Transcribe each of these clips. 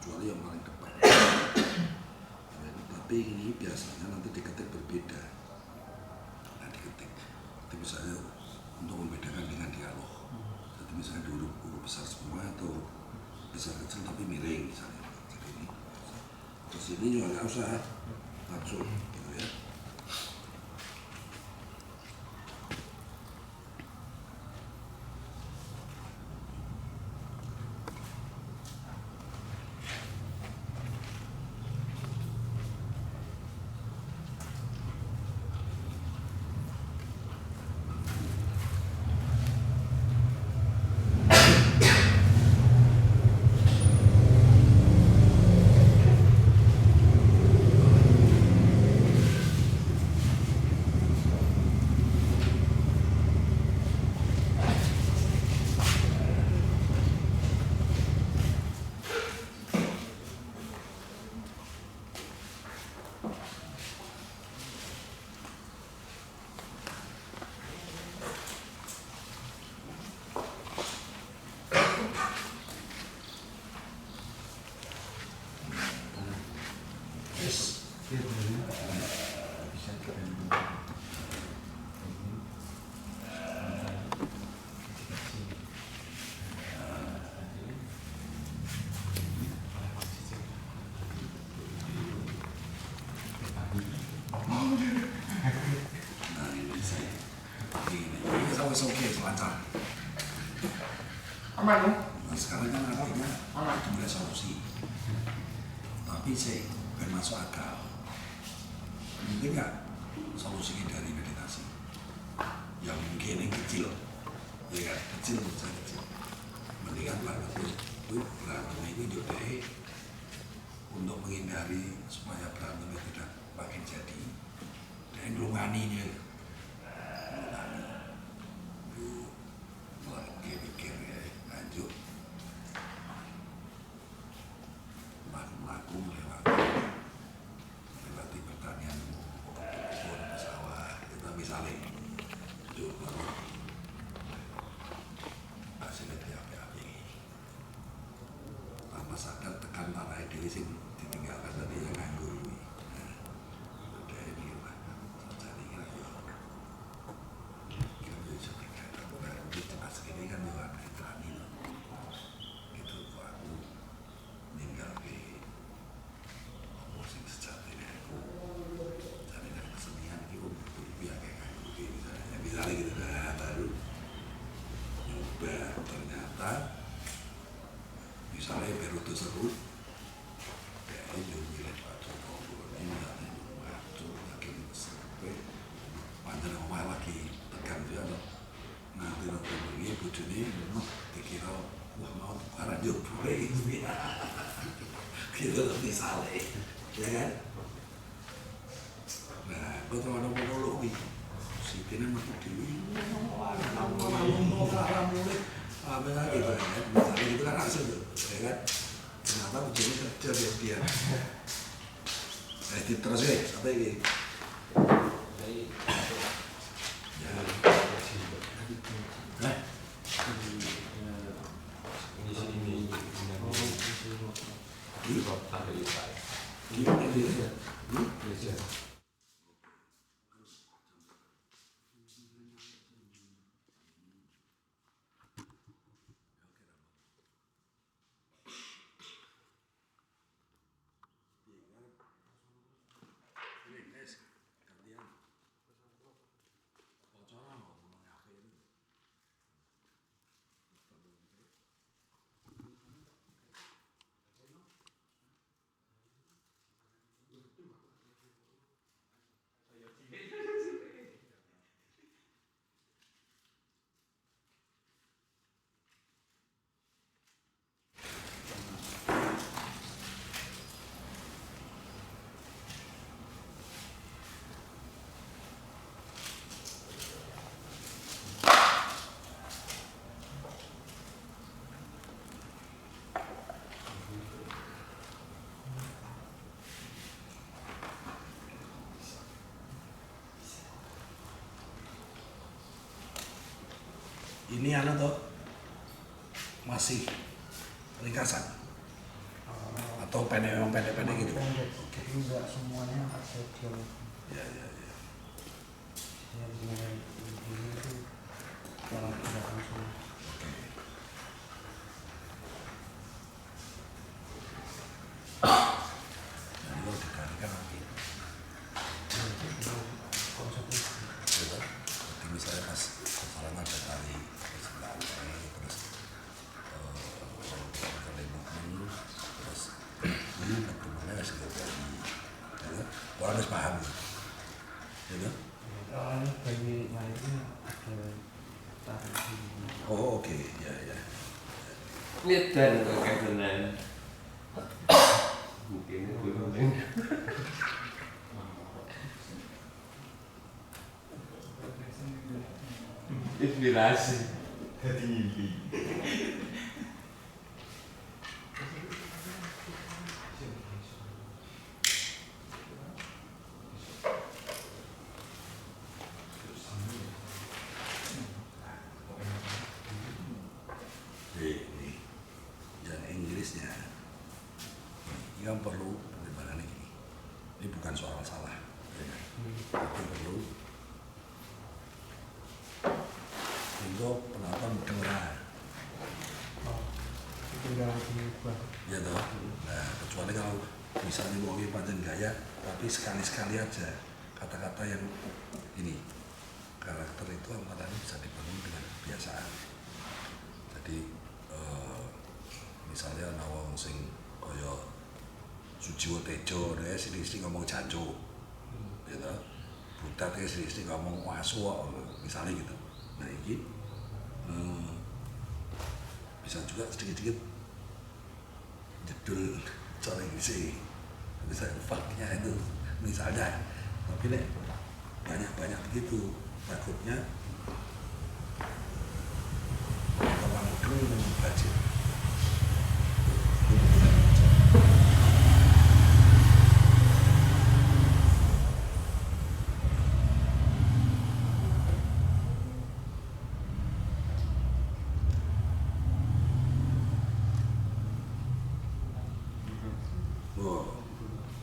kecuali yang paling depan. Tapi ini biasanya nanti diketik berbeda. Nah diketik, itu misalnya untuk membedakan dengan dialog. Jadi misalnya di huruf besar semua atau besar kecil tapi miring misalnya. Jadi ini, terus ini juga nggak usah langsung gitu ya. Oke, lancar. Aman ya? Nah, sekarang kan artinya mulai solusi. Tapi saya masuk akal. Mungkin nggak solusinya dari meditasi? Yang mungkin yang kecil, ya kan? Kecil saja kecil. Mendingan banget itu berantem ini juga untuk menghindari supaya berantem tidak makin jadi. Dan ngelungani ini. Sadar tekan tanah ini sing ditinggalkan tadi yang nganggur ini. Udah ini lah, jadi kira bisa berkaitan dengan cepat segini kan juga berani loh. Itu aku tinggal di musik sejatinya aku cari dari kesenian itu biar kayak nganggur ini misalnya gitu lah baru nyoba ternyata misalnya Berutu seru ya ini milih Pak Jokowi ini misalnya ngatur lagi sampai panjang omah lagi tegang juga loh nanti nanti begini bujuni dikira wah mau tukaran Jokowi gitu loh misalnya ya kan nah gue tuh ada monolog nih si Tina mati dewi apa lagi gitu ya, misalnya gitu kan hasil tuh, ya kan? Ternyata begini kerja dia. Terus ya, sampai ini. Ya. Nah, gimana dia? Ini tuh masih ringkasan atau pendek-pendek gitu. Jadi enggak semuanya ada dialog. Ya. Yang ini itu dalam gerakan semua. Oke. Jadi kalau dikalikan nanti, Konsepnya gitu. Jadi misalnya pas sasaran ada tali, terus kali movement, terus ini bagaimana sih dari, gitu. Orang harus paham gitu. ini bayinya itu ada tarik ini. Oh oke, ya. Lihat dan kayak benar. Mungkin itu penting. Inspirasi dari mimpi. Ini yang Inggrisnya ini kan perlu pertimbangan ini. Ini bukan soal salah, ya. Tapi perlu untuk penonton dengar, Tinggal diubah. ya toh. Nah, kecuali kalau misalnya mau pancen gaya, tapi sekali-sekali aja kata-kata yang ini karakter itu antara bisa dibangun dengan kebiasaan. Jadi misalnya ana wong sing kaya Sujiwo Tejo deh sini ngomong janjo, gitu. Butat ya sini ngomong wasu, misalnya gitu. Nah ini bisa juga sedikit-sedikit jedul cara Inggris, bisa faknya itu misalnya. Tapi nek banyak begitu takutnya orang mudeng budget.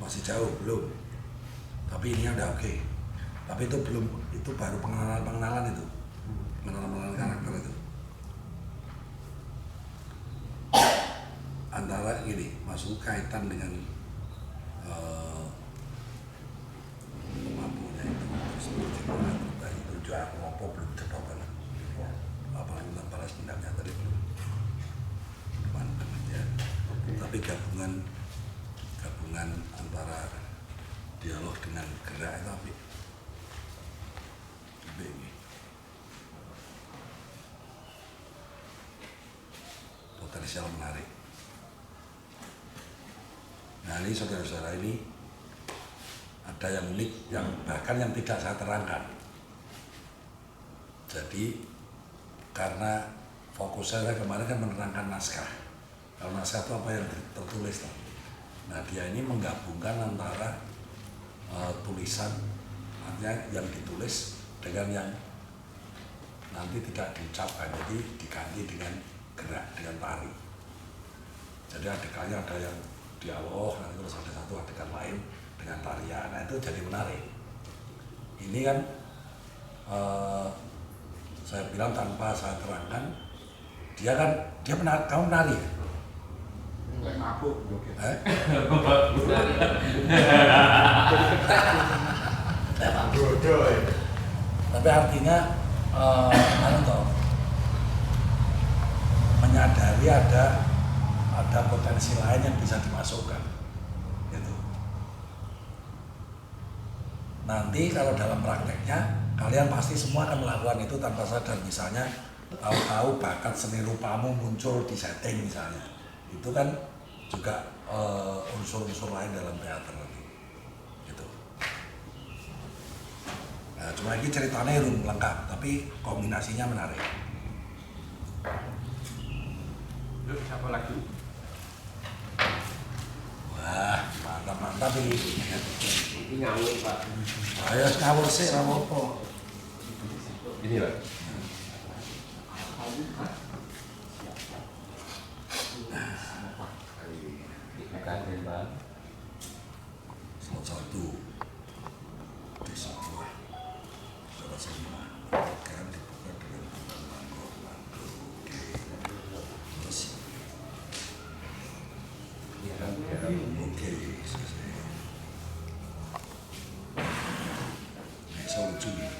Masih jauh belum, tapi ini udah oke. Tapi itu belum, itu baru pengenalan itu, pengenalan karakter itu. Antara gini, masuk kaitan dengan mampunya itu, itu aku ngopo belum cedok kan, apalagi tentang balas dendamnya tadi belum mantap ya. Tapi gabungan antara dialog dengan gerak itu apik. Potensial menarik. Nah ini saudara-saudara, ini ada yang unik, yang bahkan yang tidak saya terangkan. Jadi karena fokus saya kemarin kan menerangkan naskah. Kalau naskah itu apa yang tertulis. Nah dia ini menggabungkan antara tulisan, artinya yang ditulis dengan yang nanti tidak diucapkan, jadi diganti dengan gerak, dengan tari. Jadi adegannya ada yang dialog, nanti terus ada satu adegan lain dengan tarian, nah itu jadi menarik. Ini kan saya bilang tanpa saya terangkan, dia menari, kamu menari ya? Kayak mabuk joget. Bodoh ya. Tapi artinya menyadari ada potensi lain yang bisa dimasukkan, gitu. Nanti kalau dalam prakteknya kalian pasti semua akan melakukan itu tanpa sadar. Misalnya tahu-tahu bakat seni rupamu muncul di setting misalnya, itu kan juga unsur-unsur lain dalam teater nanti, gitu. Nah, cuma ini ceritanya belum lengkap, tapi kombinasinya menarik. Yuk, siapa lagi? Wah, mantap ini. Ini ngawur Pak. Ayo ngawur sih, apa? Ini Pak. Bukan Pak. Salah satu di sebuah salah satu kan dibuka dengan mangkok, terus oke, selesai. Saya lucu nih.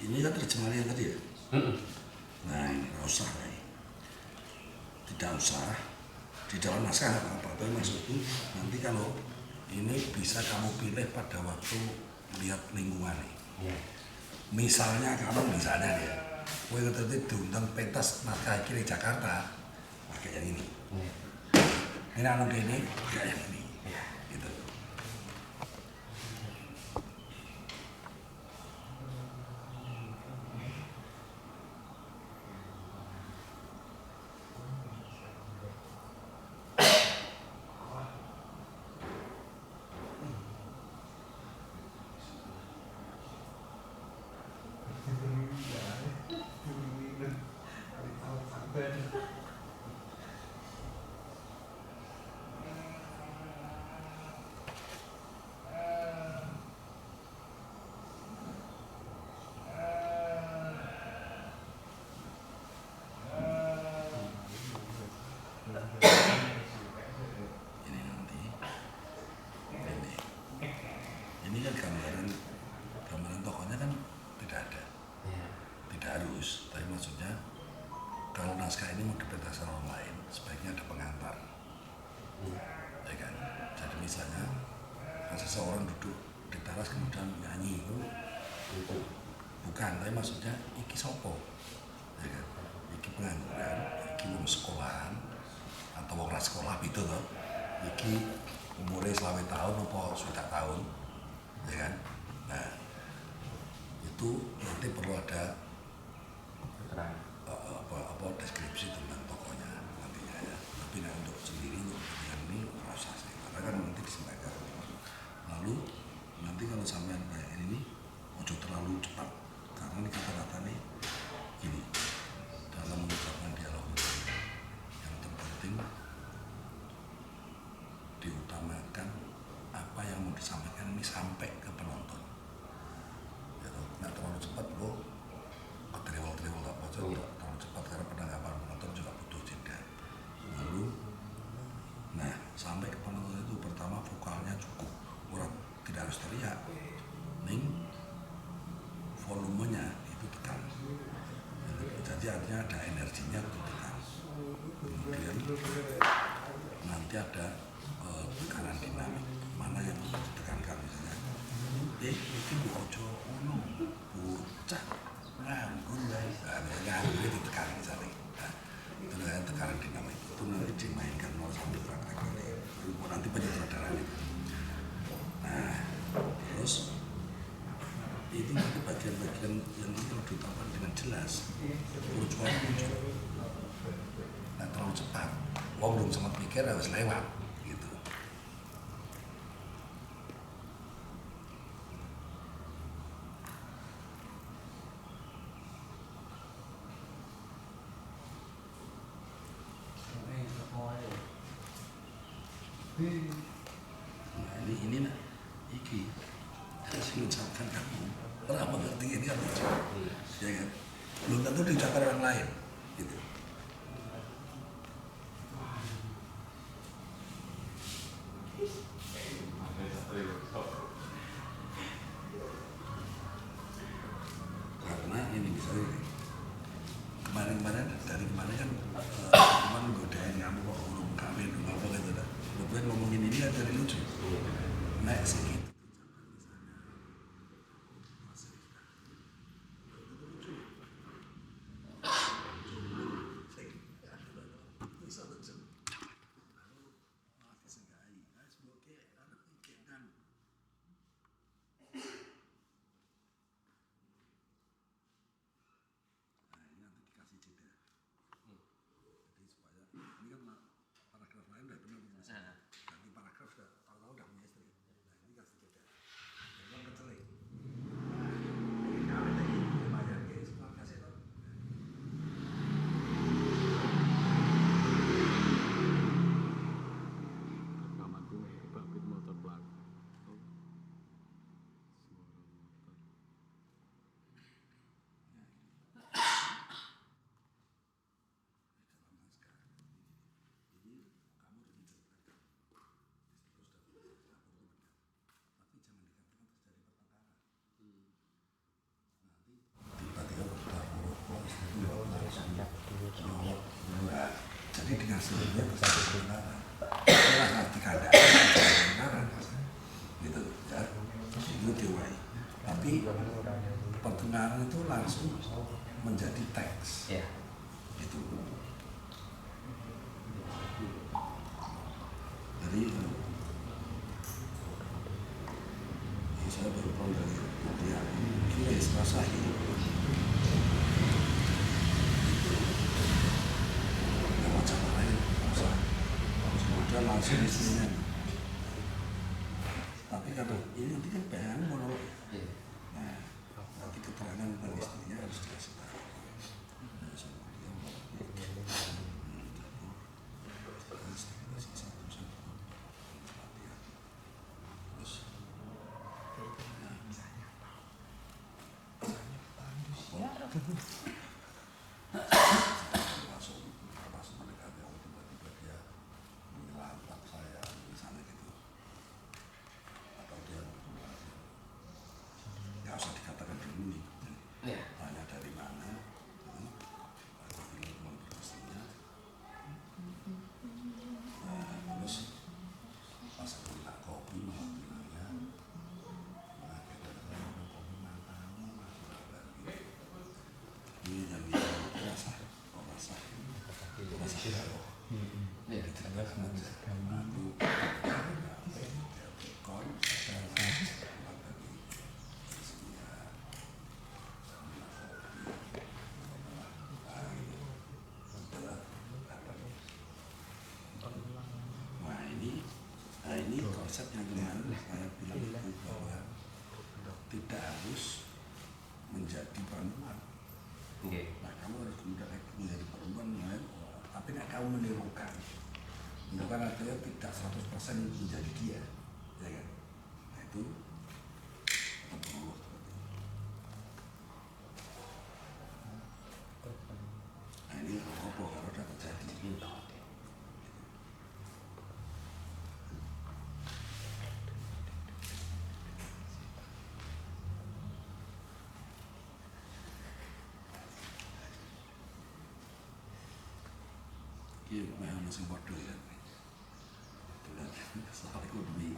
Ini kan terjemahan yang tadi ya? Nah ini nggak usah nih. Tidak usah di dalam naskah apa-apa, tapi maksudku nanti kalau ini bisa kamu pilih pada waktu lihat lingkungan nih. Misalnya ya, gue tadi diundang pentas naskah kiri Jakarta pakai yang ini. Ini anak ini pakai yang ini. Gitu. Ini kan gambaran tokohnya kan tidak ada, tidak harus. Tapi maksudnya kalau naskah ini mau dipentaskan orang lain, sebaiknya ada pengantar, ya kan? Jadi misalnya seseorang duduk di teras kemudian nyanyi itu bukan, tapi maksudnya iki sopo, ya kan? Iki pengangguran, iki wong sekolahan atau wong ra sekolah gitu loh. Iki umurnya 20 tahun atau sudah tahun, ya kan? Nah itu nanti perlu ada deskripsi tentang tokohnya nantinya ya. Tapi nah, untuk sendiri untuk yang ini rasa sih, karena kan nanti disampaikan. Lalu nanti kalau sampean kayak ini ojo terlalu cepat, karena ini kata-kata nih gini dalam mengucapkan dialog itu yang terpenting diutamakan apa yang mau disampaikan ini sampai ke penonton. Ya, nggak terlalu cepat lo ketrewel-trewel apa aja, terlalu cepat karena penanggapan penonton juga butuh jeda. Lalu, nah sampai ke penonton itu pertama vokalnya cukup, kurang tidak harus teriak, ning volumenya itu tekan. Jadi artinya ada energinya untuk tekan. Kemudian nanti ada tekanan dinamik, mana yang ditekankan misalnya. Itu ojo ono bocah nganggur guys, nganggur itu tekan misalnya. Nah, itu dengan tekanan jelas. Tujuan nggak terlalu cepat. Wong belum sempat mikir harus lewat gitu. Nah ini nak iki harus mengucapkan kamu orang mengerti ini kan lucu, ya kan? Belum tentu diucapkan orang lain gitu. Karena ini misalnya kemarin dari kemarin kan teman godain kamu kok belum kawin apa gitu dah. Kemudian ngomongin ini kan dari lucu. Naik sedikit. Jadi dengan sendirinya terjadi kebenaran. Itulah arti kebenaran, gitu ya. Itu teori. Tapi pertengahan itu langsung menjadi teks. Gitu. Jadi saya baru pulang dari dia. Ini serasa ini. Langsung isinya. Tapi kalau ini nanti kan pengen monolog. Nah, nanti keterangan tentang istrinya harus dikasih tahu. Ini konsep yang kemarin saya bilang itu bahwa tidak harus menjadi perempuan. Nah, kamu harus kemudian menjadi perempuan, tapi nggak kamu menirukan. Menirukan artinya tidak 100% menjadi dia, ya kan? Nah itu perlu. Nah ini apa kalau dapat jadi? Iya, memang masih bodoh ya. Itulah soal ekonomi.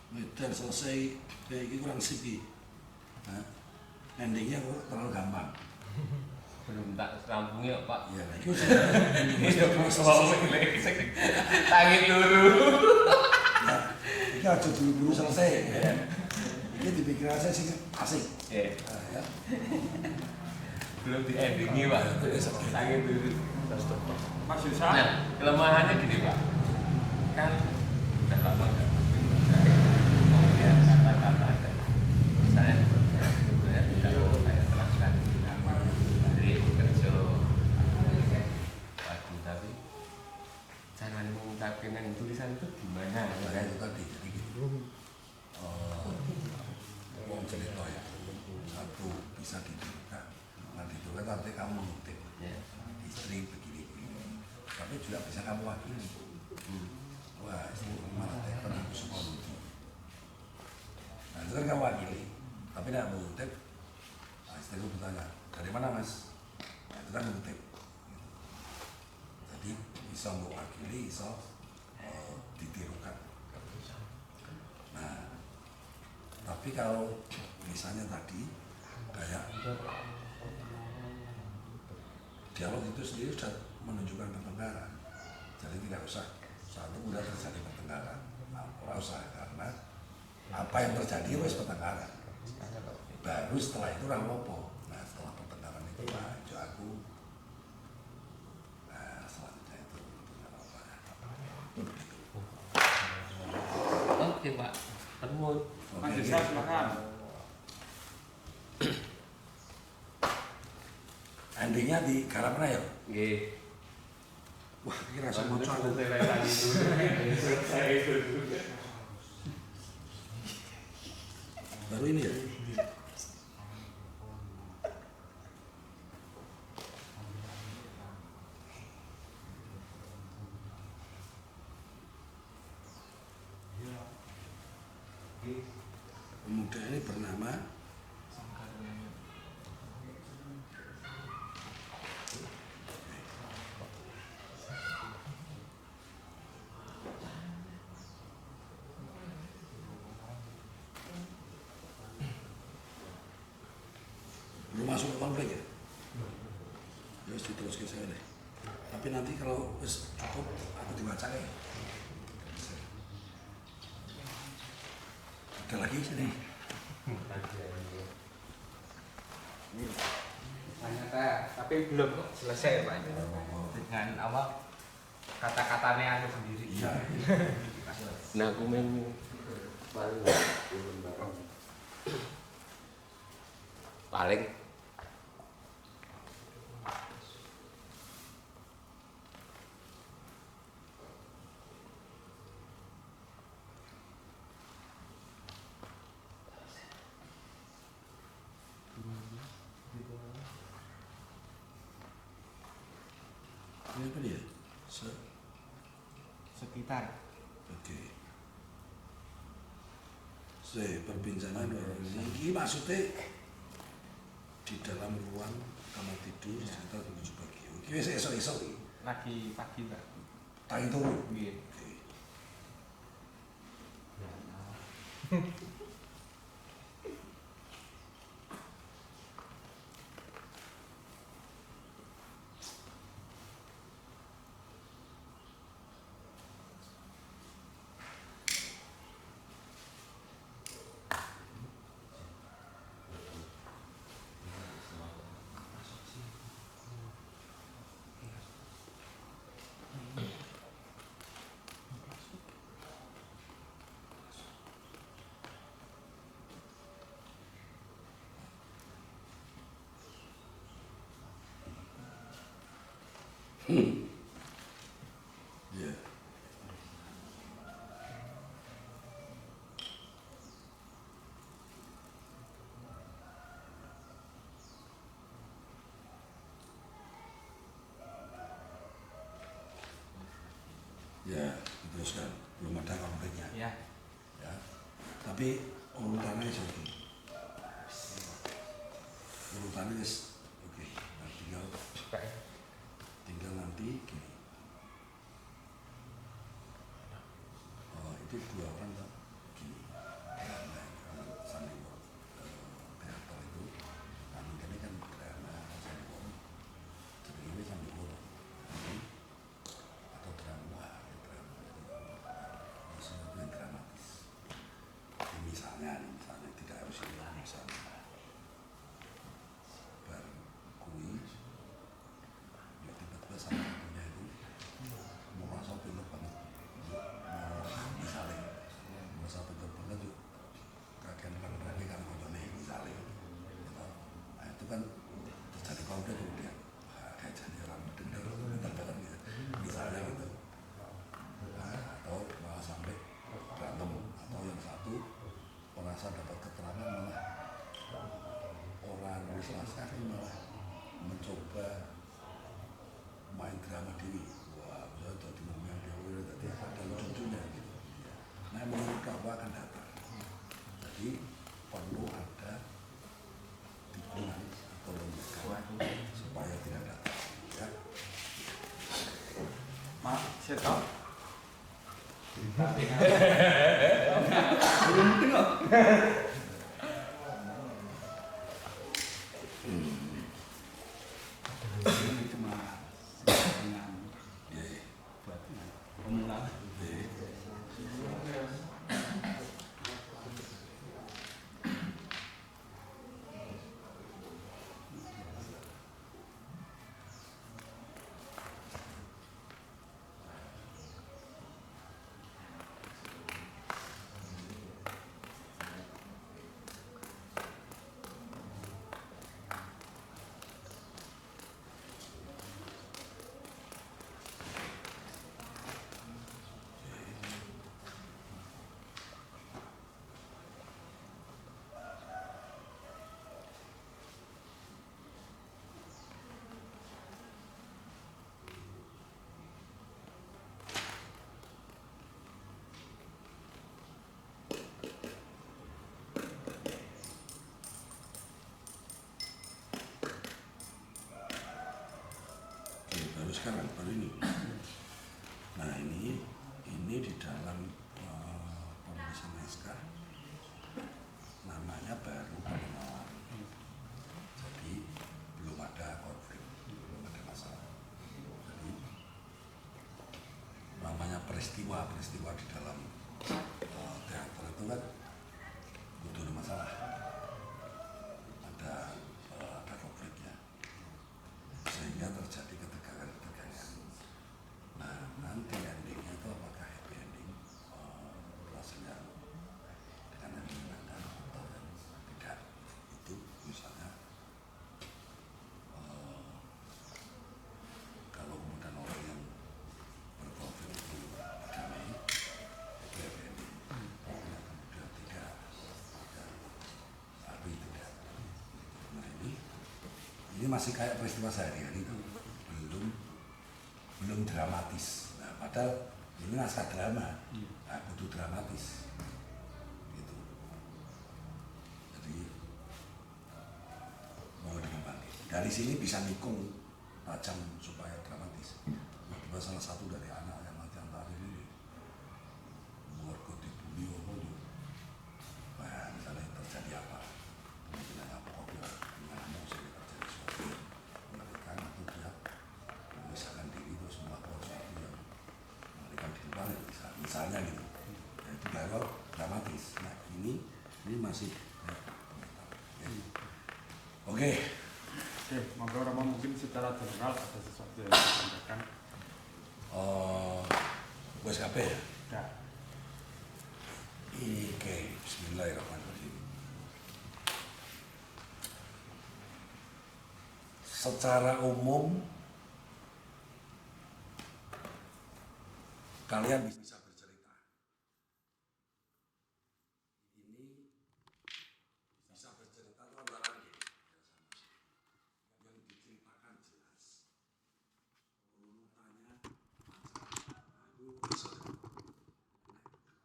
Medan selesai, kayak ini kurang sip iki. Nah, endingnya kok terlalu gampang. Belum tak rampungi kok Pak. Iya, itu Tangi dulu. Nah, ini aja dulu selesai. Ya. Ini dipikir aja sih asik. Nah, ya. Belum di endingi Pak. Tangi dulu. Mas Yusa. Nah, kelemahannya gini Pak. Kan udah lama nggak kemudian kata-kata dan saya sebenarnya tidak mau saya terangkan dari kerja pagi, tapi cara mengungkapkan yang tulisan itu gimana Nah, kan? itu tadi, jadi gitu. Wong cerita ya, satu bisa ditirukan. Nah, ditirukan nanti kamu ngutip. Ya. Istri begini. Tapi juga bisa kamu wakili. Wah, itu malah tekan aku suka lucu. Nah, itu kan kamu wakili. Tapi tidak mengutip. Nah, istriku bertanya, dari mana Mas? Nah, itu kan mengutip. Jadi bisa mewakili, bisa ditirukan. Nah, tapi kalau misalnya tadi kayak dialog itu sendiri sudah menunjukkan pertengkaran, jadi tidak usah satu udah terjadi pertengkaran, nah, tidak usah karena apa yang terjadi wes pertengkaran, baru setelah itu ramopo. Nah setelah pertengkaran itu maju aku, nah selanjutnya itu tidak apa-apa. Oke Pak, temu. Mas Yusa silakan. Endingnya di Garapna ya? Oke. Wah, ini rasa mau aku. Selesai dulu. Baru ini ya? Pemuda ini bernama belum masuk ke konflik ya? Ya harus diterus ke saya deh. Tapi nanti kalau wis cukup aku dibaca ya. Ada lagi sini. Ternyata tapi belum selesai Pak dengan apa kata-katanya aku sendiri. Iya. Nah, aku main paling Ini apa dia? Sekitar. Oke. Perbincangan orang ini maksudnya di dalam ruang kamar tidur sekitar 7 pagi. Oke, wis esok-esok iki. Lagi pagi Pak. Tangi turu. Nggih. Oke. Ya. Ya, diteruskan. Belum ada konfliknya. Ya. Ya. Tapi urutannya jadi. Urutannya oke. Nah, tinggal nanti gini. Oh, itu 2 orang kan gini. misalnya tidak harus ini misalnya baru kui ya tiba-tiba sama satunya itu merasa pinter banget misalnya merasa pinter banget juga kagian lagi kan ngomongnya misalnya gitu. Nah itu kan terjadi konflik kemudian kayak jadi orang dengar pinter banget gitu misalnya gitu. Nah, atau malah sampai berantem atau yang satu merasa dapat keterangan malah orang Selasa ini malah mencoba main drama diri. Wah, bisa jadi ngomong dia jadi ada lucu-lucunya gitu. Nah, menurut bahwa akan datang. Jadi perlu ada dukungan atau lembaga supaya tidak datang. Ya. Mak, saya tahu. Belum tengok. Ini cuma dengan buat pemula. Baru sekarang, baru ini. Nah ini di dalam penulisan naskah namanya baru pengenalan. Jadi belum ada konflik, belum ada masalah. Jadi namanya peristiwa di dalam teater itu kan butuh ada masalah, ada konfliknya. Sehingga terjadi ketegangan. Nah, nanti endingnya itu apakah happy ending, hasilnya dengan yang menyenangkan atau yang tidak. Itu misalnya kalau kemudian orang yang berkonflik itu damai, itu happy ending. Kemudian tidak, tapi tidak. Nah ini masih kayak peristiwa sehari-hari itu, belum dramatis. Nah, padahal ini naskah drama, nah, butuh dramatis, gitu. Jadi mau dikembangin. Dari sini bisa nikung tajam supaya dramatis. Tiba salah satu dari anak yang nanti antar ini warga dibully apa itu. Nah, misalnya terjadi apa? Kemungkinan apa kok dengan emosi terjadi sesuatu mengerikan atau dia memisahkan diri terus melakukan sesuatu yang mengerikan di depan misalnya gitu. Ya, itu dialog dramatis. Nah ini masih ya. Oke. Oke, Mabro Rama mungkin secara general ada sesuatu yang disampaikan. WSKP ya? Ya. Oke, bismillahirrahmanirrahim. Secara umum kalian bisa bercerita. Ini bisa bercerita itu antara lain yang diceritakan jelas. Urutannya aku bisa.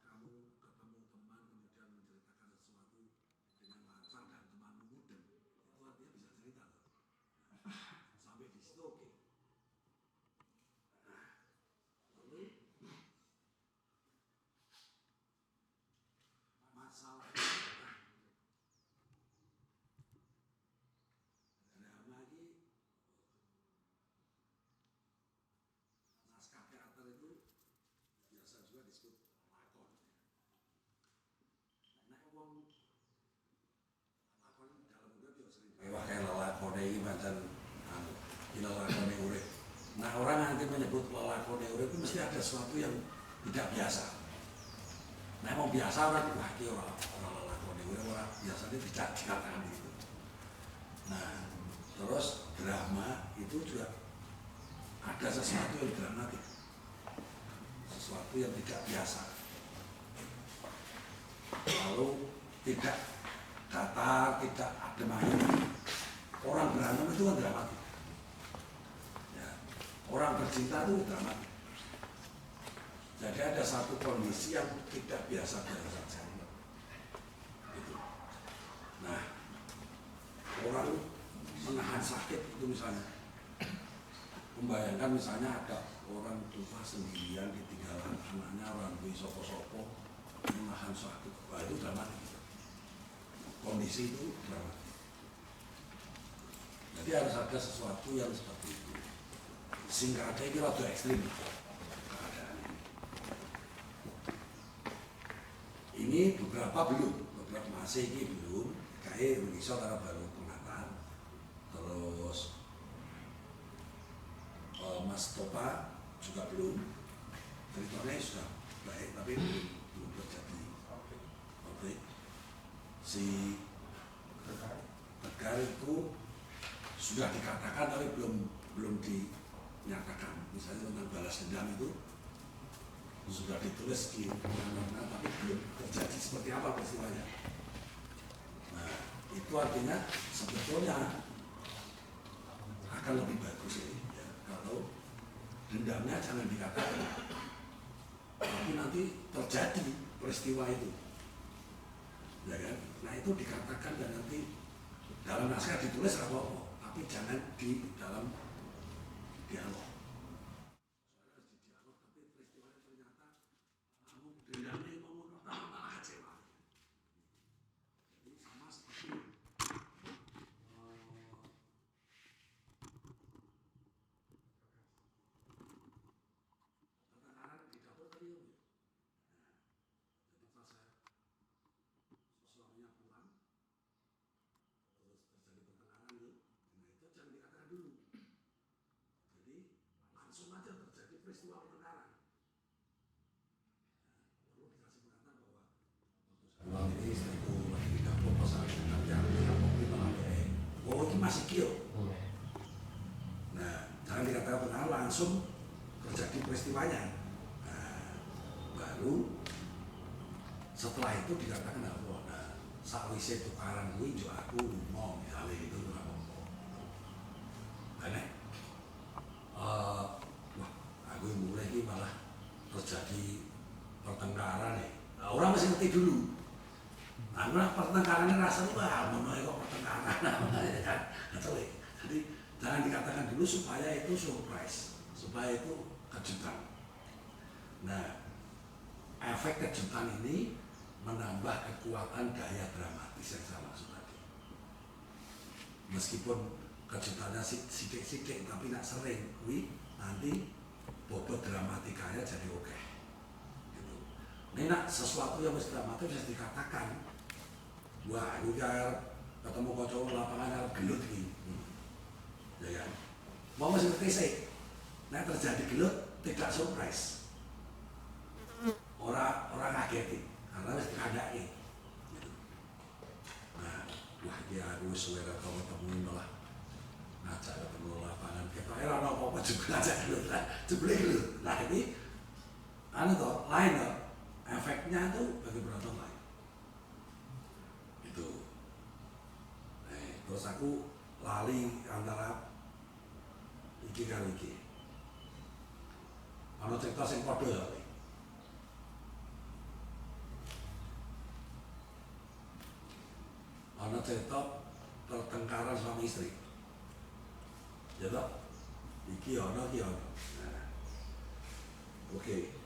Kamu ketemu teman kemudian menceritakan sesuatu dengan lancar dan temanmu mudeng, itu artinya bisa cerita. Sampai di situ oke. Lalu masalah drama ini, naskah teater itu biasa juga disebut lakon. Nek wong lelakone urip. Nah orang nanti menyebut lelakone urip itu mesti ada sesuatu yang tidak biasa. Nah mau biasa orang lagi orang lelakone urip orang biasanya tidak dikatakan itu. Nah terus drama itu juga ada sesuatu yang dramatik, sesuatu yang tidak biasa. Lalu tidak datar, tidak adem ayem. Orang berantem itu kan dramatik. Ya. Orang bercinta itu dramatik. Jadi ada satu kondisi yang tidak biasa saja. Gitu. Nah, orang menahan sakit itu misalnya, membayangkan misalnya ada orang tua sendirian ditinggalan anaknya orang tua sopo-sopo menahan sakit, wah itu dramatik. Kondisi itu dramatik. Jadi harus ada sesuatu yang seperti itu. Singkatnya ini rada ekstrim keadaan ini beberapa masih ini belum. Kayak Indonesia karena baru pengantar. Terus Mas Topa juga belum. Ceritanya sudah baik tapi belum terjadi. Oke. Si Tegar itu sudah dikatakan tapi belum dinyatakan. Misalnya tentang balas dendam itu sudah ditulis di undang-undang tapi belum terjadi seperti apa peristiwanya. Nah itu artinya sebetulnya akan lebih bagus ya, kalau dendamnya jangan dikatakan, tapi nanti terjadi peristiwa itu, ya kan? Nah itu dikatakan dan nanti dalam naskah ditulis apa-apa, tapi jangan di dalam dialog. Soalnya harus di dialog, tapi peristiwanya ternyata kamu dendamnya ngomong pertama malah kecewa. Jadi sama seperti pertengahan di dapur tadi ya. Nah, jadi pas suaminya pulang, terus terjadi pertengahan itu, nah itu jangan dikatakan dulu. Jadi langsung aja terjadi peristiwa pertengahan. Perlu dikasih pengantar bahwa malam ini istriku lagi di dapur pas aku ngajar kopi malam ini. Oh ini masih kio. Nah jangan dikatakan pertengahan, langsung terjadi peristiwanya. Nah baru setelah itu dikatakan apa? Nah sakwise tukaran kuwi yo aku lunga misalnya itu apa-apa. Karena wah aku mulai ini malah terjadi pertengkaran nih. Nah, orang masih ngerti dulu. Nah, pertengkarannya rasanya wah menaik kok pertengkaran namanya kan. Jadi jangan dikatakan dulu supaya itu surprise, supaya itu kejutan. Nah, efek kejutan ini menambah kekuatan daya dramatis yang saya maksud tadi. Meskipun kejutannya sidik-sidik tapi nak sering, nanti bobot dramatikanya jadi oke. Gitu. Ini nak sesuatu yang mesti dramatis bisa dikatakan, wah ini kan ketemu kocok lapangan harus gelut ini, ya kan? Mau masih ngerti sih, nah terjadi gelut tidak surprise, orang ngagetin karena mesti dikandai. Gitu. Nah, wah dia aku suara kau ketemu malah ngajak ketemu lapangan kita era apa juga ngajak gelut lah, jebule gelut. Nah ini anu toh lain toh, efeknya tuh bagi penonton lain. Itu. Terus aku lali antara iki karo iki. Ana cerita sing padha ya. Ana cerita pertengkaran suami istri. Ya toh? Iki ana iki ana. Nah. Oke.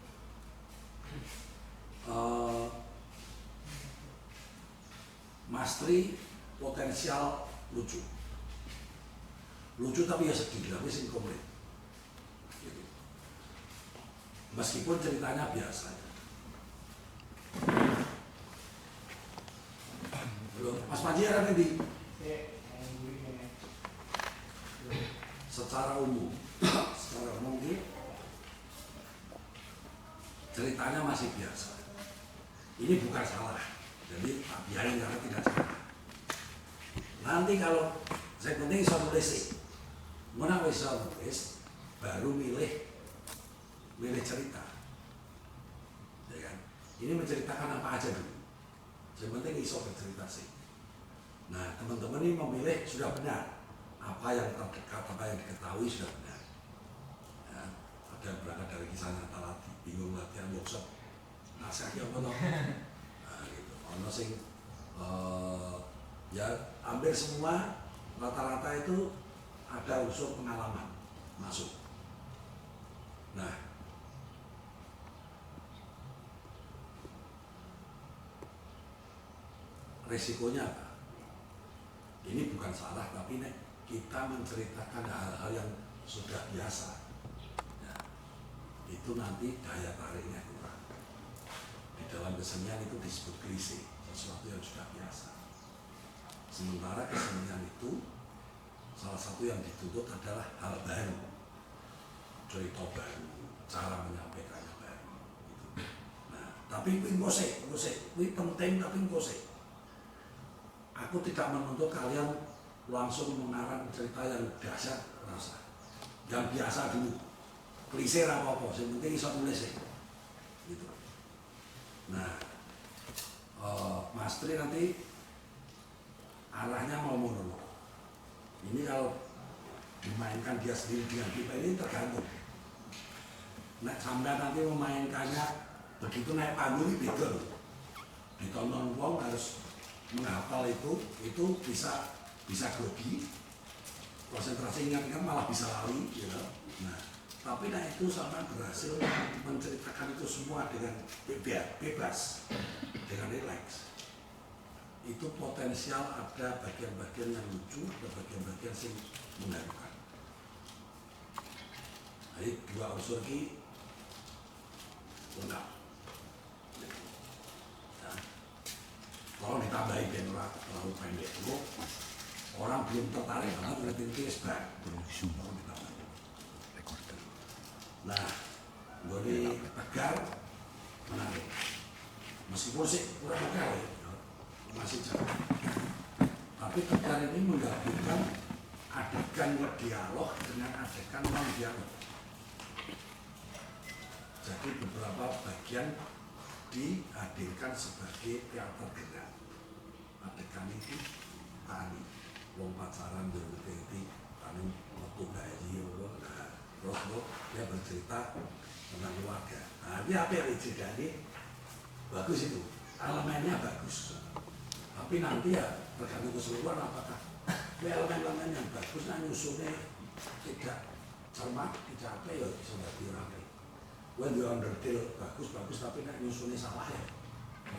Mas Tri potensial lucu tapi ya sedih, tapi sing komplit gitu. Meskipun ceritanya biasa. Mas Panji ada di secara umum ini ceritanya masih biasa. Ini bukan salah, jadi biarin karena tidak salah. Nanti kalau saya penting bisa nulis sih, mana bisa nulis, baru milih cerita, ya kan? Ini menceritakan apa aja dulu. Yang penting iso bercerita sih. Nah teman-teman ini memilih sudah benar, apa yang terdekat, apa yang diketahui sudah benar. Ya, ada yang berangkat dari kisah nyata lagi, bingung latihan workshop, nasihatnya apa toh? Nah gitu, ono sing ya hampir semua rata-rata itu ada unsur pengalaman masuk. Nah, resikonya apa? Ini bukan salah, tapi kita menceritakan hal-hal yang sudah biasa. Ya, itu nanti daya tariknya kurang. Di dalam kesenian itu disebut klise, sesuatu yang sudah biasa. Sementara kesenian itu salah satu yang dituntut adalah hal baru, cerita baru, cara menyampaikannya baru. Gitu. Nah, tapi ngosek, ini penting tapi ngosek. Aku tidak menuntut kalian langsung mengarang cerita yang dahsyat, rasa yang biasa dulu, klise apa-apa, yang penting bisa nulis ya. Gitu. Nah, Mas Tri nanti arahnya mau monolog. Ini kalau dimainkan dia sendiri dengan kita ini tergantung. Nah, sampai nanti memainkannya begitu naik panggung ini beda loh. Ditonton uang harus menghafal itu bisa grogi, konsentrasi ingat-ingat malah bisa lari, you know? Nah, tapi itu sama berhasil menceritakan itu semua dengan bebas, dengan rileks. Itu potensial ada bagian-bagian yang lucu, ada bagian-bagian yang mengharukan. Jadi dua unsur ini lengkap. Nah, kalau ditambahin genre terlalu pendek itu, orang belum tertarik banget berarti itu esbak. Nah, gue tegar menarik. Meskipun sih kurang tegar ya. Masih jauh. Tapi tegar ini menggabungkan adegan dialog dengan adegan non dialog. Jadi beberapa bagian dihadirkan sebagai teater gerak. Adegan itu tani, lompat saran berarti tani waktu gaji, terus dia bercerita tentang keluarga. Nah ini apa yang diceritakan bagus itu, elemennya bagus. Tapi nanti ya tergantung keseluruhan apakah elemen-elemen yang bagus nyusunnya tidak cermat, tidak apa ya bisa dirangkai. When the undertale bagus tapi nyusunnya salah ya,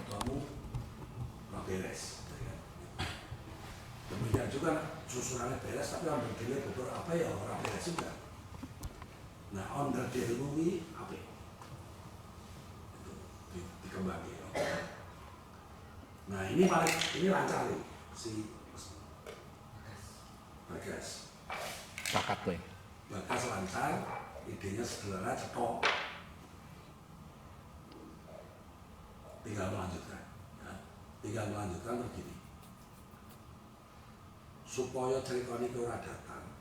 kamu nggak beres. Demikian juga susunannya beres tapi undertale betul apa ya orang beres juga. Nah undertale ini apa? Itu dikembangin. Nah ini lancar nih si Bagas. Pakat gue. Bagas lancar, idenya sederhana, cetok. Tinggal melanjutkan. Ya. Tinggal melanjutkan begini. Supaya cerita ini ora datang,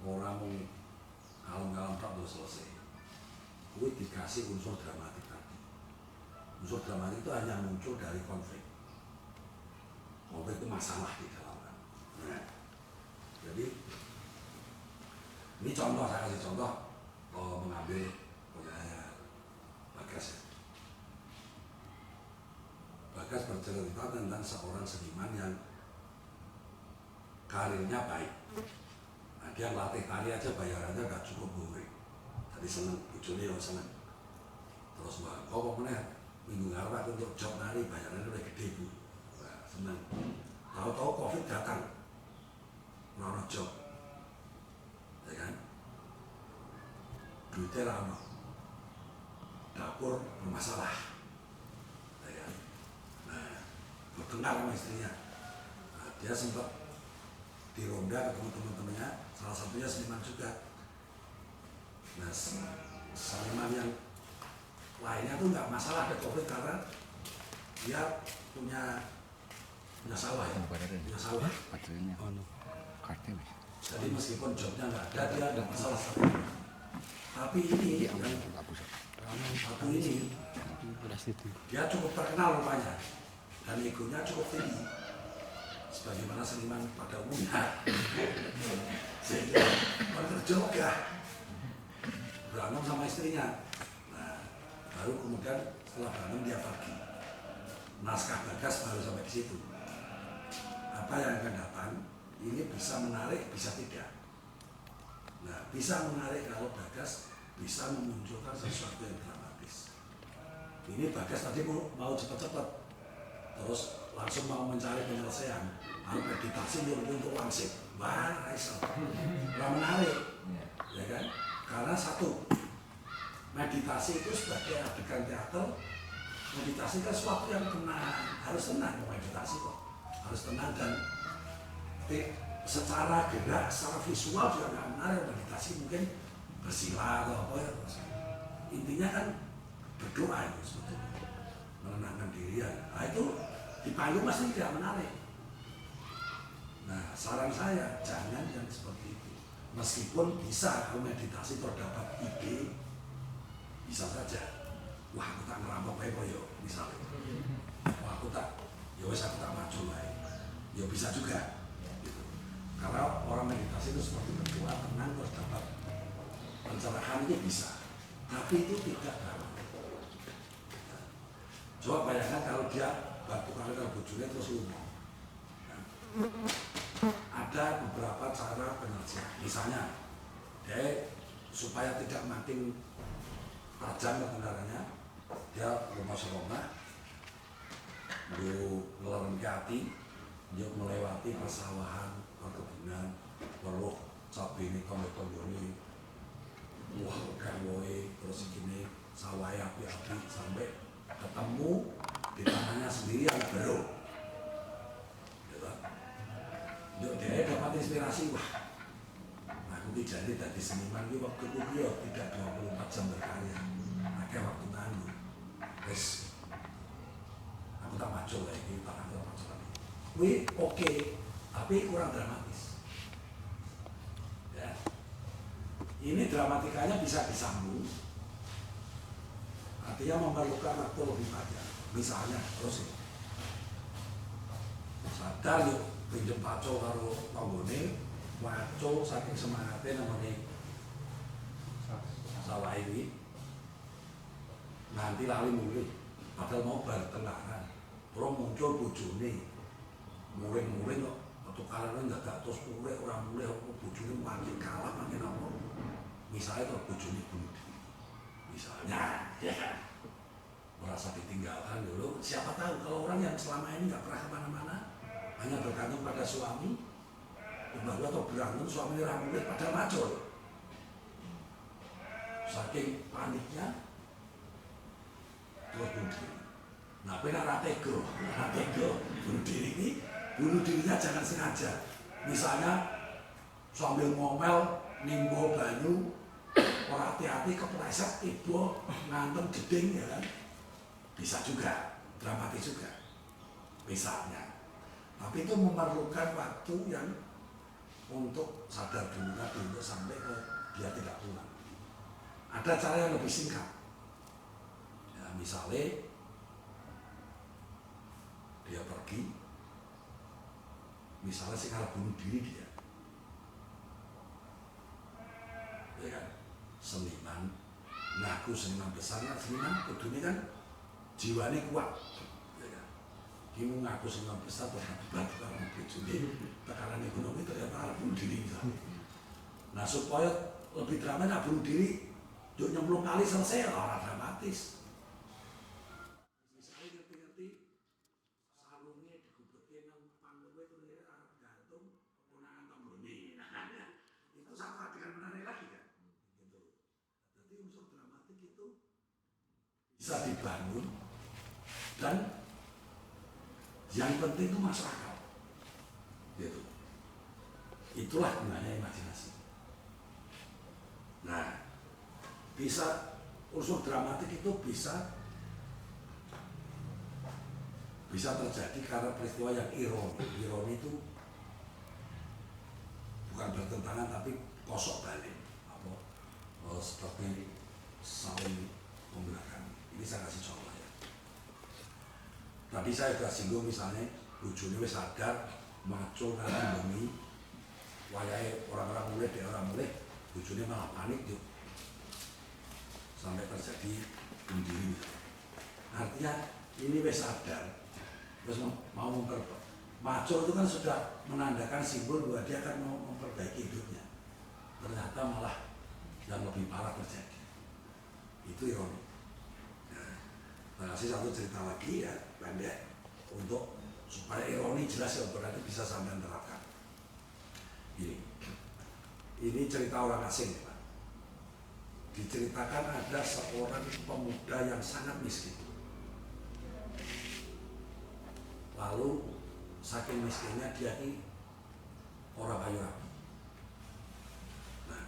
orang mau kalem-kalem tak belum selesai. Gue dikasih unsur dramatik tadi. Unsur dramatik itu hanya muncul dari konflik. Konflik itu masalah di dalamnya. Nah, jadi ini contoh, saya kasih contoh mengambil Bagas ya. Bagas bercerita tentang seorang seniman yang karirnya baik. Nah, dia latih tari aja bayarannya gak cukup gue. Tadi seneng, bujurnya yang seneng. Terus kok mana minggu ngarep untuk job nari bayarannya udah gede bu. Nah, seneng. Tahu-tahu COVID datang, nono job, ya kan? Duitnya lama, dapur bermasalah, ya kan? Nah, bertengkar sama istrinya. Nah, dia sempat di Ronda ketemu teman-temannya, salah satunya seniman juga. Nah, seniman yang lainnya tuh nggak masalah ada COVID karena dia punya sawah ya, punya sawah. Jadi meskipun jobnya nggak ada, dia nggak masalah. Tapi ini yang satu ini dia cukup terkenal rupanya dan egonya cukup tinggi sebagaimana seniman pada umumnya. Sehingga bekerja juga berantem sama istrinya. Nah, baru kemudian setelah berantem dia pergi. Naskah Bagas baru sampai di situ. Apa yang akan datang ini bisa menarik, bisa tidak. Nah, bisa menarik kalau Bagas bisa memunculkan sesuatu yang dramatis. Ini Bagas tadi mau cepat-cepat, terus langsung mau mencari penyelesaian, lalu meditasi untuk wangsit. Wah, Raisel, nggak menarik, ya kan? Karena satu, meditasi itu sebagai adegan teater, meditasi kan sesuatu yang tenang, harus tenang meditasi kok, harus tenang dan secara gerak, secara visual juga nggak menarik. Meditasi mungkin bersila atau apa ya, intinya kan berdoa itu sebetulnya, menenangkan diri ya. Nah itu di panggung pasti tidak menarik. Nah saran saya jangan yang seperti itu. Meskipun bisa kalau meditasi terdapat ide, bisa saja. Wah aku tak ngerampok kayak boyo misalnya. Wah aku tak, ya wes aku tak maju lah. Ya bisa juga. Gitu. Karena orang meditasi itu seperti berdoa tenang terus dapat pencerahan itu bisa. Tapi itu tidak dramatis. Coba bayangkan kalau dia batu kali kalau bujurnya terus lumpuh. Ada beberapa cara penyelesaian. Misalnya, dia supaya tidak makin tajam ke kendaraannya, dia rumah-rumah, dia ngelarang ke hati, dia melewati persawahan, perkebunan, perlu cabai ini, tombol ini, wah kawoy, terus gini, sawah api-api sampai ketemu di tangannya sendiri yang baru. Dia dapat inspirasi, wah aku tidak jadi seniman ini waktu itu tidak 24 jam berkarya, akhirnya waktu nganggur terus aku tak maju lagi, tak maju lagi wih oke, tapi kurang dramatis ya. Ini dramatikanya bisa disambung, artinya memerlukan waktu lebih panjang. Misalnya terus sadar yuk pinjem paco karo tanggone, paco saking semangatnya namanya sawah ini nanti lali mulai padahal mau bertengkaran terus muncul bojone muring-muring kok ketukaran nggak terus mulai orang mulai bojone makin kalah makin apa misalnya kalau bojone bunuh diri misalnya ya merasa ditinggalkan dulu. Siapa tahu kalau orang yang selama ini nggak pernah kemana-mana hanya bergantung pada suami, baru atau berantem suami ramai pada macul. Saking paniknya terus bunuh diri. Nah, benar ratego bunuh diri ini, bunuh dirinya jangan sengaja. Misalnya sambil ngomel nimbo banyu, orang hati-hati kepleset ibu ngantem jeding ya kan, bisa juga dramatis juga, misalnya. Tapi itu memerlukan waktu yang untuk sadar dulu untuk sampai ke dia tidak pulang. Ada cara yang lebih singkat. Ya, misalnya dia pergi, misalnya sekarang bunuh diri dia, ya kan? Seniman, ngaku seniman besarnya seniman, kudunya kan jiwanya kuat. Kamu ngaku seniman besar terhadap karena bojone tekanan ekonomi ternyata bunuh diri misalnya. Nah supaya lebih dramatis bunuh diri, yuk nyemplung kali selesai orang dramatis. Misalnya ngerti-ngerti sarungnya digubetin nang panggungnya itu gantung punangan tombone. Nah itu sama dengan menarik lagi kan. Gitu. Jadi unsur dramatik itu bisa dibangun dan yang penting itu masuk akal, gitu. Itulah gunanya imajinasi. Nah, bisa unsur dramatik itu bisa terjadi karena peristiwa yang ironi. Ironi itu bukan bertentangan tapi kosok balik, seperti saling membelakangi. Ini saya kasih contoh ya. Tadi saya sudah singgung misalnya bojone wis sadar maco nanti bengi wayahe orang-orang mulai daerah mulai bojone malah panik yuk sampai terjadi bunuh diri. Artinya ini wis sadar terus mau maco itu kan sudah menandakan simbol bahwa dia akan mau memperbaiki hidupnya. Ternyata malah yang lebih parah terjadi. Itu ironi. Nah, kasih satu cerita lagi ya pendek untuk supaya ironi jelas ya untuk nanti bisa sampai terapkan. Ini cerita orang asing ya Pak. Diceritakan ada seorang pemuda yang sangat miskin. Lalu saking miskinnya dia ini orang kayu rapi. Nah,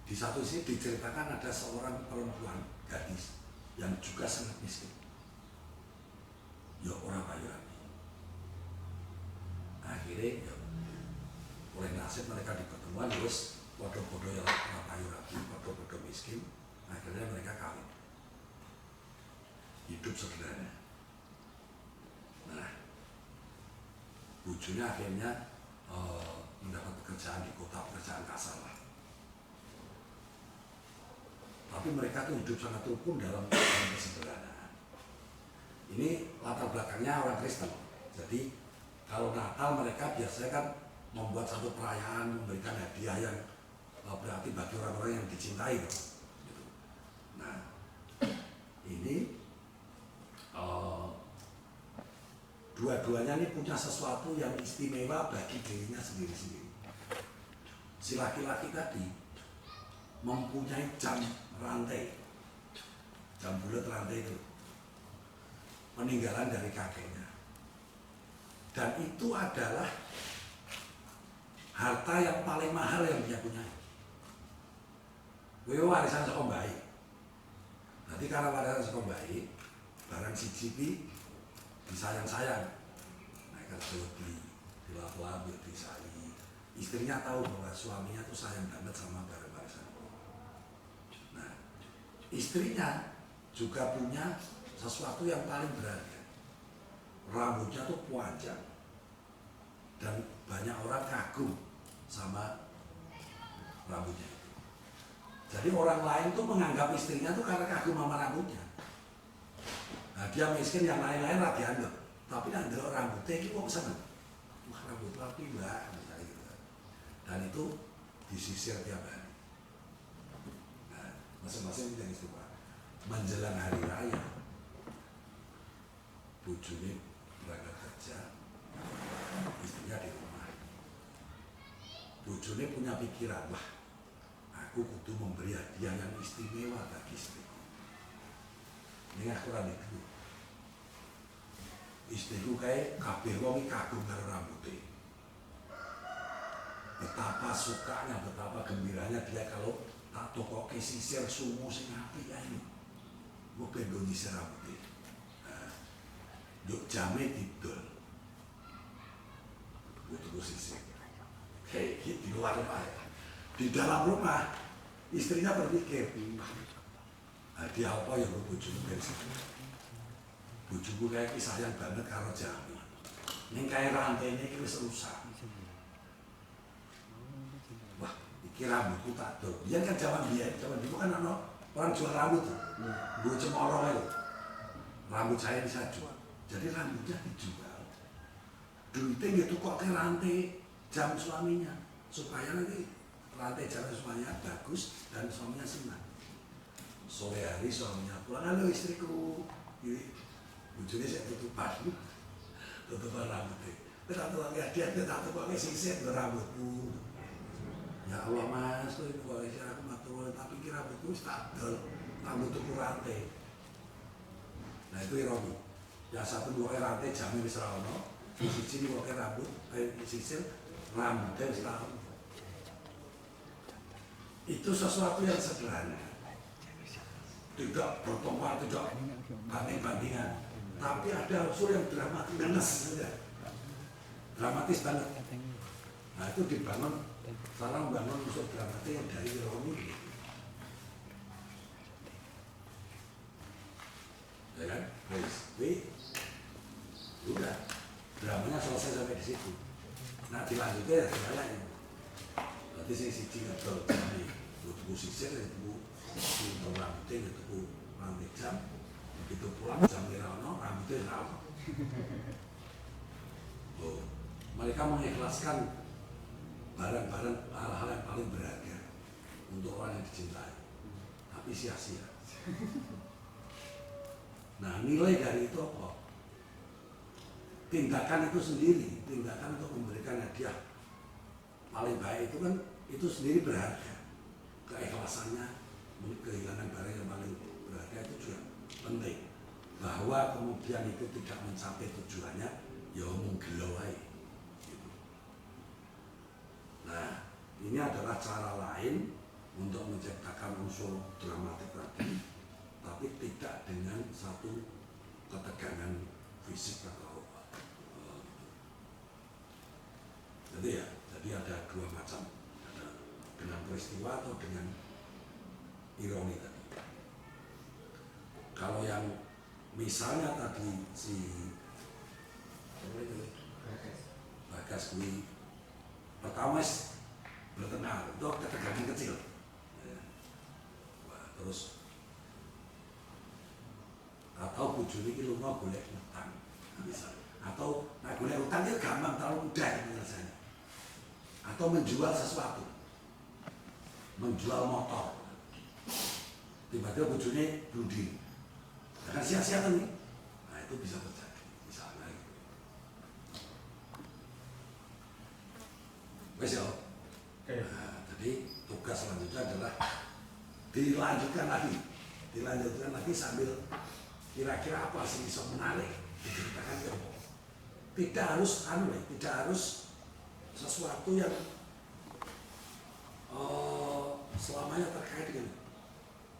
di satu sisi diceritakan ada seorang perempuan gadis yang juga sangat miskin. Ya orang kayu rapi. Akhirnya ya, oleh nasib mereka di pertemuan terus bodoh-bodoh yang orang kayu rapi, bodoh-bodoh miskin. Akhirnya mereka kawin. Hidup sederhana. Nah, bujurnya akhirnya mendapat pekerjaan di kota, pekerjaan kasar lah. Tapi mereka tuh hidup sangat rukun dalam kesederhanaan. Ini latar belakangnya orang Kristen. Jadi kalau Natal mereka biasanya kan membuat satu perayaan, memberikan hadiah yang berarti bagi orang-orang yang dicintai. Gitu. Nah, ini dua-duanya ini punya sesuatu yang istimewa bagi dirinya sendiri-sendiri. Si laki-laki tadi mempunyai jam rantai, jam bulat rantai itu, peninggalan dari kakeknya. Dan itu adalah harta yang paling mahal yang dia punya. Warisan saka bayi. Nanti karena warisan saka bayi, barang siji disayang-sayang, mereka beli, dilap-lap, disayang. Istrinya tahu bahwa suaminya tuh sayang banget sama barang warisan. Nah, istrinya juga punya sesuatu yang paling berharga. Rambutnya tuh panjang dan banyak orang kagum sama rambutnya itu. Jadi orang lain tuh menganggap istrinya tuh karena kagum sama rambutnya. Nah, dia miskin, yang lain-lain rapi anggap, tapi yang delok rambutnya itu kok seneng. Wah, rambut rapi mbak, misalnya gitu. Dan itu disisir tiap hari. Nah, masing-masing punya istimewa. Menjelang hari raya, bojone berangkat kerja, istrinya di rumah. Bojone punya pikiran, wah, aku kudu memberi hadiah yang istimewa bagi istriku. Ini aku rame dulu. Istriku kayak kabeh wong kagum karo rambutnya. Betapa sukanya, betapa gembiranya dia kalau tak tokoke sisir sumu sing apik ae. Gue pengen nyisir rambutnya. Yuk jame didol. Gue tunggu sisir. Kayak gitu di luar rumah. Di dalam rumah istrinya berpikir, dia apa yang gue bujuku dari situ. Bujuku kayak sayang banget karo jame. Ini kayak rantainya ini rusak. Wah, ini rambutku tak dol. Dia kan zaman dulu kan orang jual rambut tuh. Gue cemorong itu. Rambut saya bisa jual. Jadi rambutnya dijual. Duitnya gitu kok ke rantai jam suaminya. Supaya nanti rantai jam suaminya bagus dan suaminya senang. Sore hari suaminya pulang, halo istriku. Bujurnya saya tutupan rambutnya. Kita tutupan sisir ke rambutku. Ya Allah mas, itu kalau saya aku matur, tapi kira rambutku tak dol, rambutku rantai. Nah itu ironi. Yang satu pakai rantai jamin wis ra ono, siji pakai rambut, sisir rambutnya tahu. Itu sesuatu yang sederhana, tidak bertempur, tidak banding-bandingan, tapi ada unsur yang dramatis, dramatis banget. Nah itu dibangun, cara membangun unsur dramatis yang dari ironi, ya kan? Udah, dramanya selesai sampai di situ. Nah dilanjutnya ya segalanya. Berarti siji ngetul jami, tuku sisir, tuku rambutnya, tuku rambut jam. Begitu pulang jam Mirono, rambutnya rambut. Oh, mereka mengikhlaskan barang-barang hal-hal yang paling berharga untuk orang yang dicintai, tapi sia-sia. Nah nilai dari itu apa? Tindakan itu sendiri, tindakan untuk memberikan hadiah paling baik itu kan itu sendiri berharga. Keikhlasannya, kehilangan barang yang paling berharga itu juga penting. Bahwa kemudian itu tidak mencapai tujuannya, ya omong gelo ae. Gitu. Nah, ini adalah cara lain untuk menciptakan unsur dramatik tadi, tapi tidak dengan satu ketegangan fisik atau jadi ada dua macam, ada dengan peristiwa atau dengan ironi tadi. Kalau yang misalnya tadi si Bagas ini pertama bertengkar, itu ketegangan kecil. Wah, terus atau bujuni ini lunga golek utang, misalnya. Atau golek utang itu gampang, terlalu mudah penyelesaiannya. Atau menjual sesuatu, menjual motor, tiba-tiba bujuni bluding, akan sia-sia kan nih. Nah itu bisa terjadi, misalnya gitu. Wes ya. Nah, jadi tugas selanjutnya adalah dilanjutkan lagi sambil kira-kira apa sih bisa menarik diceritakan ya. Tidak harus sesuatu yang selamanya terkait dengan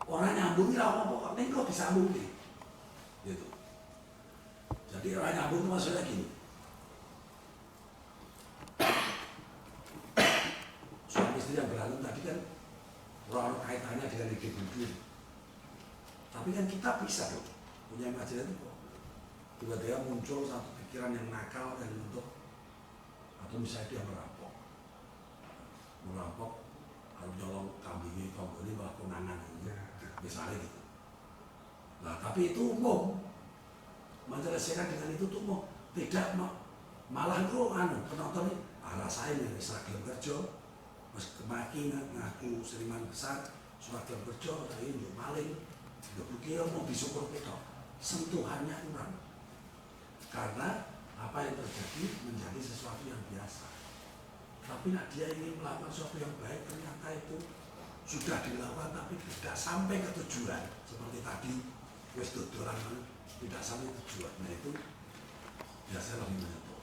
orang nyambung lah apa ini kok disambung nih gitu. Jadi orang nyambung itu maksudnya gini, suami istri yang berantem tadi kan orang kaitannya dengan ide budi, tapi kan kita bisa dong punya imajinasi itu kok tiba-tiba muncul satu pikiran yang nakal dan untuk atau misalnya dia merampok kalau nyolong kambingnya ini malah konangan misalnya gitu. Nah tapi itu umum, menyelesaikan dengan itu tuh umum, tidak malah itu penonton ini rasain ya seragam kerja mas kemaki ngaku seriman besar seragam kerja tapi ini maling nggak berkira mau disukur kita sentuhannya kurang karena apa yang terjadi menjadi sesuatu yang biasa. Tapi dia ingin melakukan sesuatu yang baik, ternyata itu sudah dilakukan tapi tidak sampai ke tujuan. Seperti tadi, wes dodolan tidak sampai tujuan. Nah itu biasanya lebih menyentuh.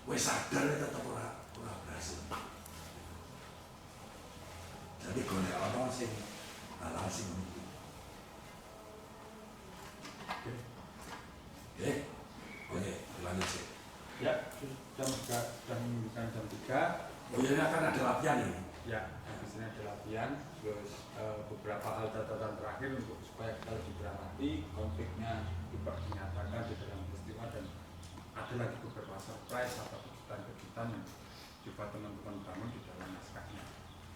Wes sadar ya tetap orang berhasil. Jadi golek orang sing halal sing itu. Oke, lanjut sih. Ya, jam 3. Oh iya, akan ada latihan ini. Ya, habis ini ada latihan. Terus beberapa hal catatan terakhir untuk supaya kita lebih berhati, konfliknya juga dinyatakan di dalam peristiwa dan ada lagi beberapa surprise atau kejutan-kejutan yang coba teman-teman bangun di dalam naskahnya.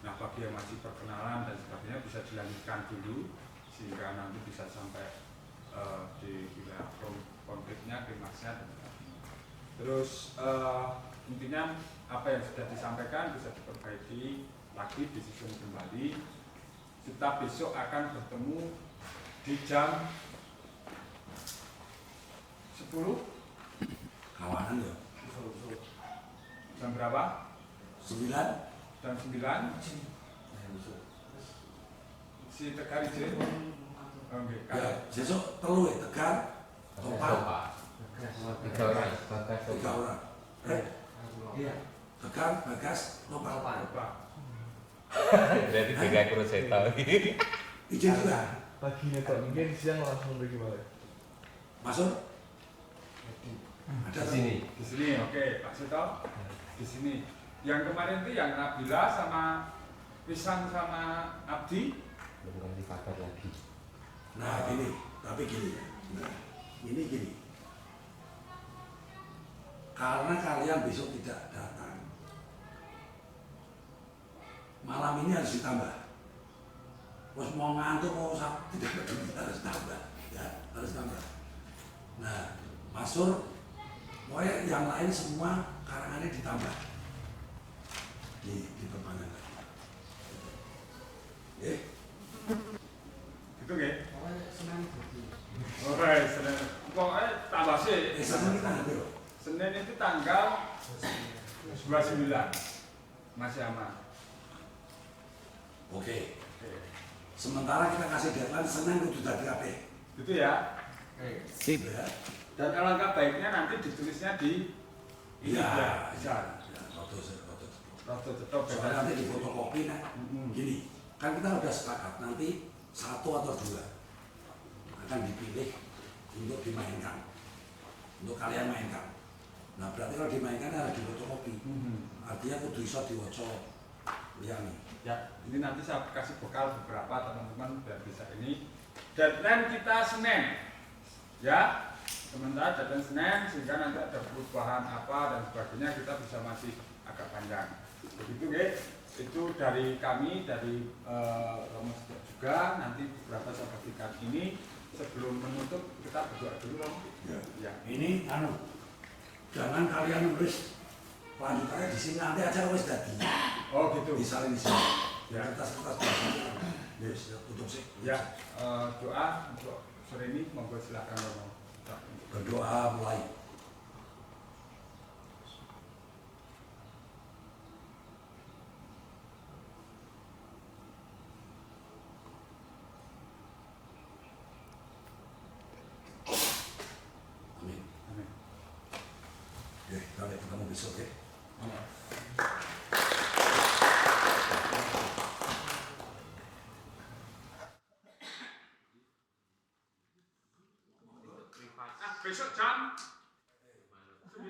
Nah, bagi yang masih perkenalan dan sebagainya bisa dilanjutkan dulu sehingga nanti bisa sampai di wilayah konfliknya, klimaksnya dan sebagainya. Terus intinya apa yang sudah disampaikan bisa diperbaiki lagi, disusun kembali. Kita besok akan bertemu di jam 10. Kawanan ya. Jam berapa? 9. Jam 9. Si Tegar izin. Oke, Ya, besok telu ya Tegar. Topak. 3 orang. Iya. Tekan, Bagas, Nopal. Bapak. Berarti tiga Cruzeta. Izin juga. Paginya kok mungkin siang langsung pergi balik. Masuk? Ada Di sini. Di sini, oke, Pak Sito. Di sini. Yang kemarin itu yang Nabila sama Pisang sama Abdi. Belum kasih kabar lagi. Nah gini, tapi gini ya. Nah, ini gini. Karena kalian besok tidak datang, malam ini harus ditambah. Terus mau ngantuk mau tidak harus tambah, ya harus tambah. Nah, Masur, pokoknya yang lain semua karangannya ditambah, diperpanjang lagi. Gitu nggih? Oke, Senin. Pokoknya tambah sih. Sekarang kita ngambil loh. Senin itu tanggal 29. Masih aman. Oke. Oke. Sementara kita kasih deadline Senin itu sudah kabeh. Gitu ya. Sip. Ya. Dan alangkah baiknya nanti ditulisnya di ini Iya. ya, bisa. Ya, foto. Foto tetap Soalnya nanti di fotokopi nah. Mm-mm. Gini, kan kita udah sepakat nanti 1 atau 2 akan dipilih untuk dimainkan, untuk kalian mainkan. Nah berarti kalau dimainkan harus di fotokopi. Artinya kudu iso diwaca liyane. Ya, ini nanti saya kasih bekal beberapa teman-teman biar bisa ini. Deadline kita Senin, ya. Sementara deadline Senin sehingga nanti ada perubahan apa dan sebagainya kita bisa masih agak panjang. Begitu, guys. Itu dari kami, dari Romo juga. Nanti beberapa saya bagikan ini sebelum menutup kita berdoa dulu, Romo. Ya. Ini jangan kalian nulis lanjutannya di sini nanti aja wes dadi. Oh gitu. Disalin di sini. Ya. Kertas biasa. Yes, tutup sih. Ya, doa untuk sore ini monggo silakan Romo. Berdoa mulai. Amin. Amin. Oke, sampai ketemu besok ya. Besok jam 9.